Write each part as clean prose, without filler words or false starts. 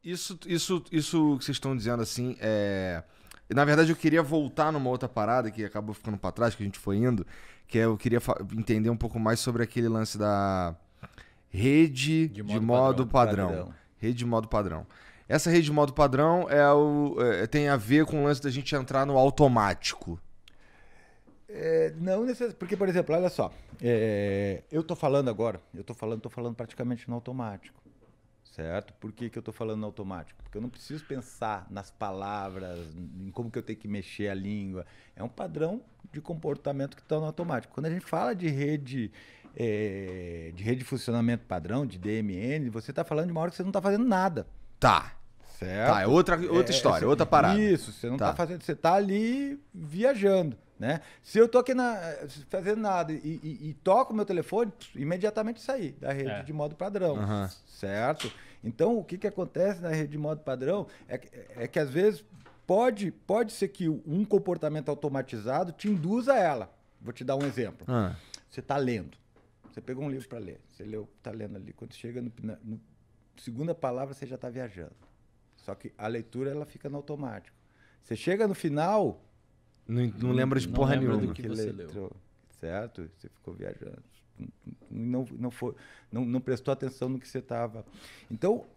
Isso que vocês estão dizendo assim, na verdade eu queria voltar numa outra parada que acabou ficando pra trás, que a gente foi indo, que eu queria entender um pouco mais sobre aquele lance da rede de modo padrão. Rede de modo padrão. Essa rede de modo padrão tem a ver com o lance da gente entrar no automático. Não necessariamente, porque, por exemplo, olha só, eu tô falando agora, tô falando praticamente no automático, certo? Por que eu tô falando no automático? Porque eu não preciso pensar nas palavras, em como que eu tenho que mexer a língua. É um padrão de comportamento que está no automático. Quando a gente fala de rede de funcionamento padrão, de DMN, você está falando de uma hora que você não está fazendo nada. Tá. Certo? Tá, é outra história, outra parada. Isso, você não tá fazendo, você tá ali viajando, né? Se eu tô aqui fazendo nada e toco o meu telefone, imediatamente sair da rede de modo padrão, certo? Então, o que acontece na rede de modo padrão é que às vezes pode ser que um comportamento automatizado te induza a ela. Vou te dar um exemplo. Você tá lendo, você pegou um livro para ler, você leu, tá lendo ali, quando chega na segunda palavra, você já tá viajando. Só que a leitura ela fica no automático. Você chega no final... Não lembra de porra nenhuma. Do que você leu. Certo? Você ficou viajando. Não prestou atenção no que você estava... Então,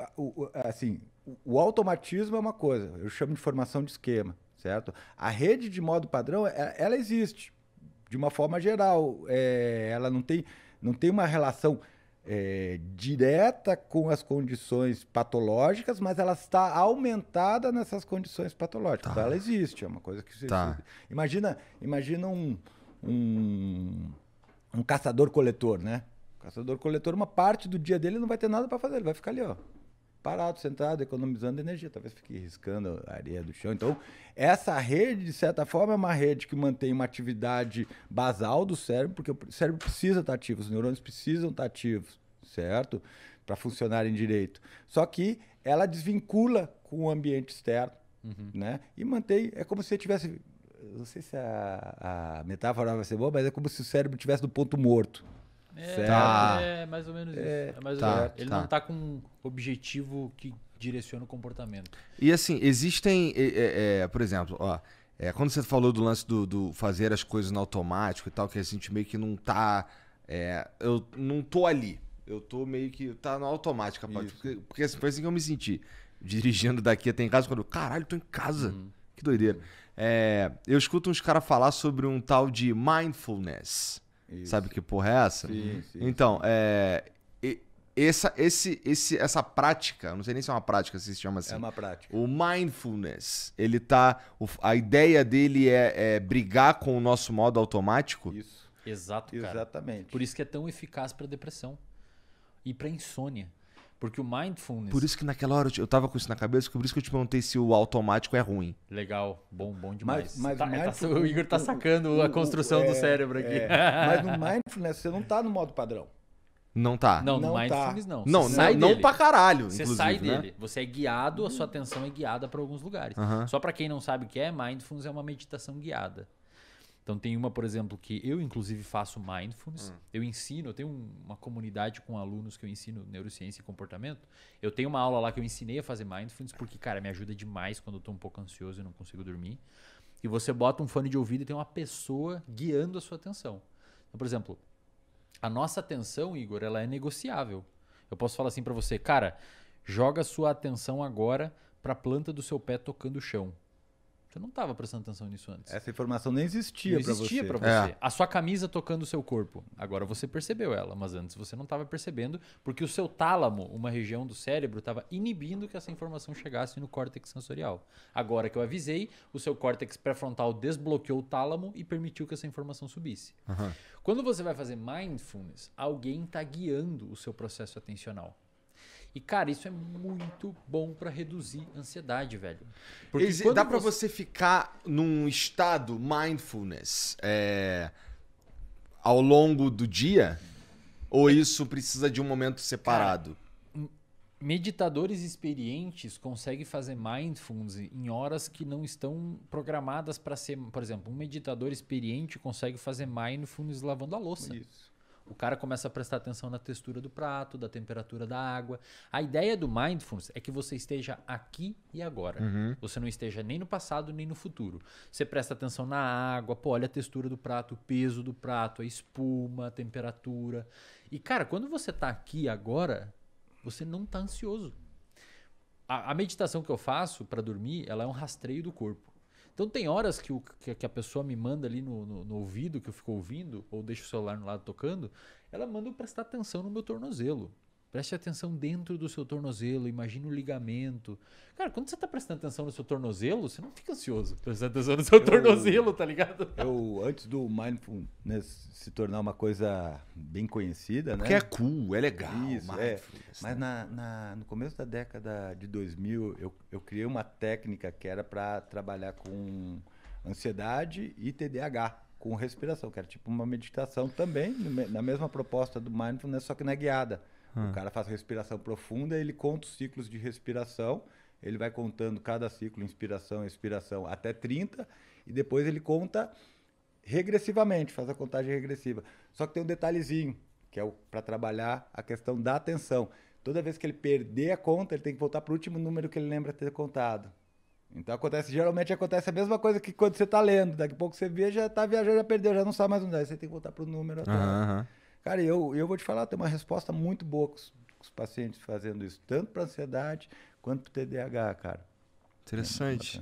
assim, o automatismo é uma coisa. Eu chamo de formação de esquema. Certo? A rede de modo padrão, ela existe. De uma forma geral. Ela não tem uma relação... direta com as condições patológicas, mas ela está aumentada nessas condições patológicas. Então ela existe, é uma coisa que você... Imagina um caçador-coletor, né? O caçador-coletor, uma parte do dia dele não vai ter nada para fazer, ele vai ficar ali, ó, parado, sentado, economizando energia, talvez fique riscando a areia do chão. Então, essa rede, de certa forma, é uma rede que mantém uma atividade basal do cérebro, porque o cérebro precisa estar ativo, os neurônios precisam estar ativos, certo? Para funcionarem direito. Só que ela desvincula com o ambiente externo, né? E mantém, é como se você tivesse, não sei se a metáfora vai ser boa, mas é como se o cérebro estivesse no ponto morto. É mais ou menos isso. Ele não está com um objetivo que direciona o comportamento. E assim, existem, por exemplo, quando você falou do lance do fazer as coisas no automático e tal, que a gente meio que não tá... eu não tô ali. Eu tô meio que... Tá no automático, rapaz. Porque assim, foi assim que eu me senti. Dirigindo daqui até em casa, quando eu... Caralho, tô em casa. Que doideira. Eu escuto uns caras falar sobre um tal de mindfulness. Isso. Sabe que porra é essa? Sim. Então, essa prática, não sei nem se é uma prática, se chama assim. É uma prática. O mindfulness, ele tá... A ideia dele é brigar com o nosso modo automático? Isso. Exato, cara. Exatamente. Por isso que é tão eficaz para depressão e para insônia. Porque o mindfulness... Por isso que naquela hora eu tava com isso na cabeça, por isso que eu te perguntei se o automático é ruim. Legal, bom demais. Mas o Igor tá sacando a construção do cérebro aqui. Mas no mindfulness você não tá no modo padrão. Não tá. Não, no mindfulness não. Não pra caralho, você inclusive, sai né? dele. Você é guiado, a sua atenção é guiada para alguns lugares. Só para quem não sabe o que é, mindfulness é uma meditação guiada. Então tem uma, por exemplo, que eu inclusive faço mindfulness. Eu tenho uma comunidade com alunos que eu ensino neurociência e comportamento. Eu tenho uma aula lá que eu ensinei a fazer mindfulness porque, cara, me ajuda demais quando eu tô um pouco ansioso e não consigo dormir. E você bota um fone de ouvido e tem uma pessoa guiando a sua atenção. Então, por exemplo, a nossa atenção, Igor, ela é negociável. Eu posso falar assim pra você, cara, joga a sua atenção agora pra planta do seu pé tocando o chão. Você não estava prestando atenção nisso antes. Essa informação nem existia para você. Não existia para você. A sua camisa tocando o seu corpo. Agora você percebeu ela, mas antes você não estava percebendo porque o seu tálamo, uma região do cérebro, estava inibindo que essa informação chegasse no córtex sensorial. Agora que eu avisei, o seu córtex pré-frontal desbloqueou o tálamo e permitiu que essa informação subisse. Quando você vai fazer mindfulness, alguém está guiando o seu processo atencional. E, cara, isso é muito bom pra reduzir ansiedade, velho. Porque dá pra você ficar num estado mindfulness ao longo do dia? Ou isso precisa de um momento separado? Cara, meditadores experientes conseguem fazer mindfulness em horas que não estão programadas para ser... Por exemplo, um meditador experiente consegue fazer mindfulness lavando a louça. Isso. O cara começa a prestar atenção na textura do prato, da temperatura da água. A ideia do Mindfulness é que você esteja aqui e agora. Você não esteja nem no passado, nem no futuro. Você presta atenção na água, pô, olha a textura do prato, o peso do prato, a espuma, a temperatura. E, cara, quando você tá aqui e agora, você não tá ansioso. A meditação que eu faço para dormir, ela é um rastreio do corpo. Então tem horas que a pessoa me manda ali no ouvido, que eu fico ouvindo, ou deixo o celular no lado tocando, ela manda eu prestar atenção no meu tornozelo. Preste atenção dentro do seu tornozelo, imagine o ligamento. Cara, quando você tá prestando atenção no seu tornozelo, você não fica ansioso prestando atenção no seu tornozelo, tá ligado? Antes do Mindfulness se tornar uma coisa bem conhecida, Porque né? é cool, é legal. Isso, Mindfulness, Mas né? no começo da década de 2000, eu criei uma técnica que era para trabalhar com ansiedade e TDAH, com respiração, que era tipo uma meditação também, na mesma proposta do Mindfulness, só que não é guiada. O cara faz respiração profunda, ele conta os ciclos de respiração, ele vai contando cada ciclo, inspiração, expiração, até 30, e depois ele conta regressivamente, faz a contagem regressiva. Só que tem um detalhezinho, que é para trabalhar a questão da atenção. Toda vez que ele perder a conta, ele tem que voltar para o último número que ele lembra ter contado. Então geralmente acontece a mesma coisa que quando você está lendo. Daqui a pouco você vê, já está viajando, já perdeu, já não sabe mais onde é. Você tem que voltar para o número atrás. Cara, eu vou te falar, tem uma resposta muito boa com os pacientes fazendo isso, tanto para ansiedade quanto para TDAH, cara. Interessante.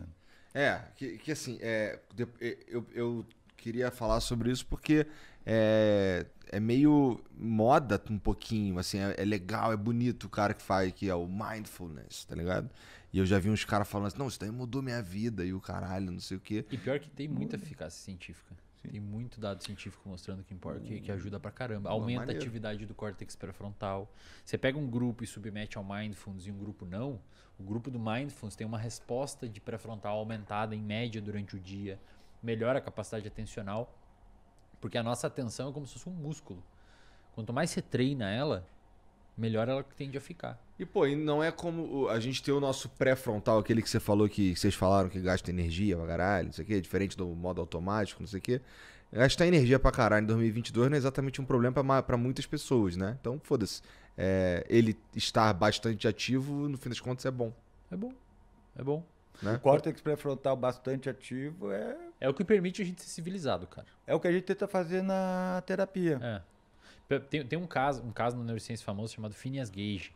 Que assim, eu queria falar sobre isso porque é meio moda um pouquinho, assim, é legal, é bonito o cara que faz, que é o Mindfulness, tá ligado? E eu já vi uns caras falando assim, não, isso daí mudou minha vida e o caralho, não sei o quê. E pior que tem muita eficácia científica. Sim. Tem muito dado científico mostrando que ajuda pra caramba. Aumenta a atividade do córtex pré-frontal. Você pega um grupo e submete ao Mindfulness e um grupo não, o grupo do Mindfulness tem uma resposta de pré-frontal aumentada em média durante o dia, melhora a capacidade atencional, porque a nossa atenção é como se fosse um músculo. Quanto mais você treina ela, melhor ela tende a ficar. E, pô, e não é como a gente ter o nosso pré-frontal, aquele que você falou que vocês falaram que gasta energia pra caralho, não sei o quê, diferente do modo automático, não sei o quê. Gastar energia pra caralho em 2022 não é exatamente um problema pra muitas pessoas, né? Então, foda-se. Ele estar bastante ativo, no fim das contas, é bom. É bom. É bom. Né? O córtex pré-frontal bastante ativo é o que permite a gente ser civilizado, cara. É o que a gente tenta fazer na terapia. Tem um caso na neurociência famoso chamado Phineas Gage,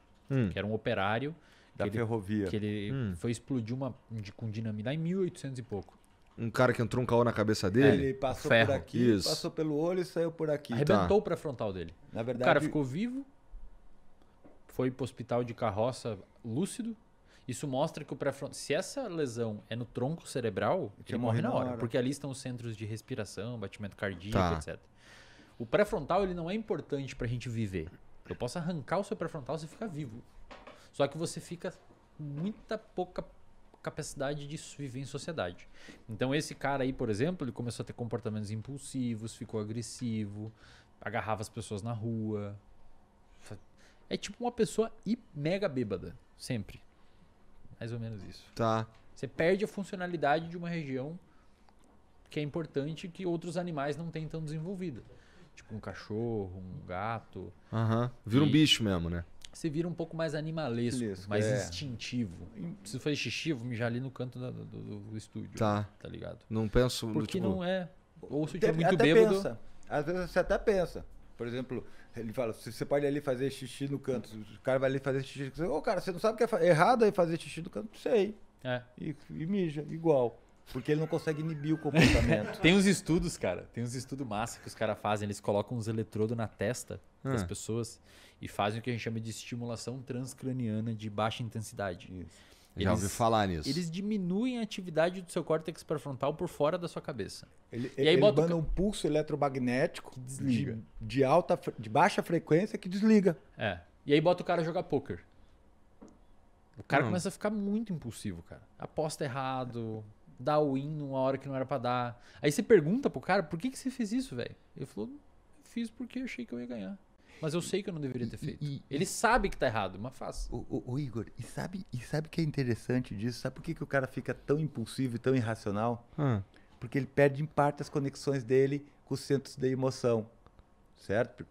que era um operário da ferrovia. Que ele foi explodir com dinamite lá em 1800 e pouco. Um cara que entrou um caô na cabeça dele? Ele passou ferro. por aqui, passou pelo olho e saiu por aqui. Arrebentou o pré-frontal dele. Na verdade, o cara ficou vivo, foi pro hospital de carroça lúcido. Isso mostra que o pré-frontal, se essa lesão é no tronco cerebral, ele morre na hora. Porque ali estão os centros de respiração, batimento cardíaco, etc. O pré-frontal ele não é importante pra gente viver. Eu posso arrancar o seu pré-frontal, você fica vivo. Só que você fica com muita pouca capacidade de viver em sociedade. Então esse cara aí, por exemplo, ele começou a ter comportamentos impulsivos, ficou agressivo, agarrava as pessoas na rua. É tipo uma pessoa mega bêbada, sempre. Mais ou menos isso. Tá. Você perde a funcionalidade de uma região que é importante que outros animais não têm tão desenvolvida. Tipo um cachorro, um gato. Vira um bicho mesmo, né? Você vira um pouco mais animalesco, mais instintivo. Se for xixi, eu vou mijar ali no canto do estúdio. Tá Ligado? Não penso... Porque não é... Ou se eu até, tiver muito até bêbado... Pensa. Às vezes você até pensa. Por exemplo, ele fala, você pode ali fazer xixi no canto. O cara vai ali fazer xixi. Cara, você não sabe que é errado aí fazer xixi no canto? Sei. E mija, igual. Porque ele não consegue inibir o comportamento. Tem uns estudos, cara. Tem uns estudos massa que os caras fazem. Eles colocam uns eletrodos na testa das pessoas e fazem o que a gente chama de estimulação transcraniana de baixa intensidade. Isso. Já ouvi falar nisso. Eles diminuem a atividade do seu córtex pré-frontal por fora da sua cabeça. E aí manda um pulso eletromagnético que desliga. De baixa frequência que desliga. E aí bota o cara a jogar poker. O cara começa a ficar muito impulsivo, cara. Aposta errado, dá win numa hora que não era pra dar. Aí você pergunta pro cara, por que você fez isso, velho? Ele falou, fiz porque eu achei que eu ia ganhar. Mas eu sei que eu não deveria ter feito. Ele sabe que tá errado, mas faz. O Igor, e sabe o que é interessante disso? Sabe por que o cara fica tão impulsivo e tão irracional? Porque ele perde em parte as conexões dele com os centros da emoção, certo?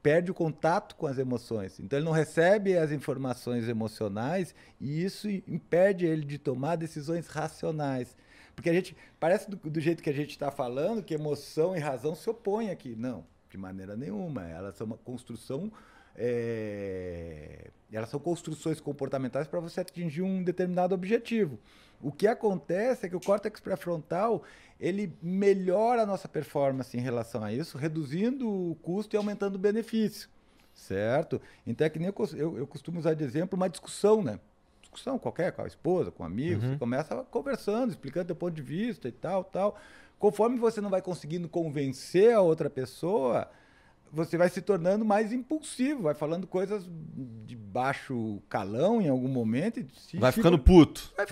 perde o contato com as emoções. Então ele não recebe as informações emocionais e isso impede ele de tomar decisões racionais. Porque a gente, parece do jeito que a gente está falando, que emoção e razão se opõem aqui. Não, de maneira nenhuma. Elas são uma construção... elas são construções comportamentais para você atingir um determinado objetivo. O que acontece é que o córtex pré-frontal ele melhora a nossa performance em relação a isso, reduzindo o custo e aumentando o benefício, certo? Então é que nem eu costumo usar de exemplo uma discussão, né? Discussão qualquer, com a esposa, com amigos, você começa conversando, explicando teu ponto de vista e tal. Conforme você não vai conseguindo convencer a outra pessoa, você vai se tornando mais impulsivo, vai falando coisas de baixo calão em algum momento. Vai ficando puto. Vai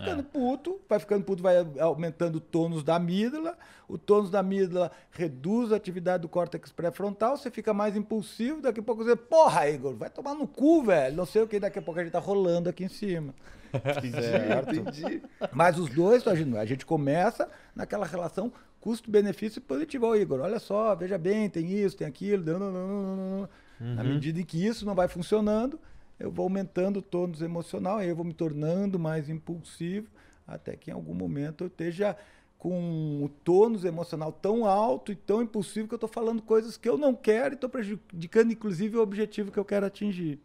ficando puto, vai aumentando o tônus da amígdala. O tônus da amígdala reduz a atividade do córtex pré-frontal, você fica mais impulsivo, daqui a pouco você, porra, Igor, vai tomar no cu, velho. Não sei o que, daqui a pouco a gente tá rolando aqui em cima. Entendi. Mas os dois estão agindo. A gente começa naquela relação custo-benefício positivo. Ó, Igor, olha só, veja bem, tem isso, tem aquilo. Na medida em que isso não vai funcionando, eu vou aumentando o tônus emocional, aí eu vou me tornando mais impulsivo, até que em algum momento eu esteja com o tônus emocional tão alto e tão impulsivo que eu estou falando coisas que eu não quero e estou prejudicando, inclusive, o objetivo que eu quero atingir.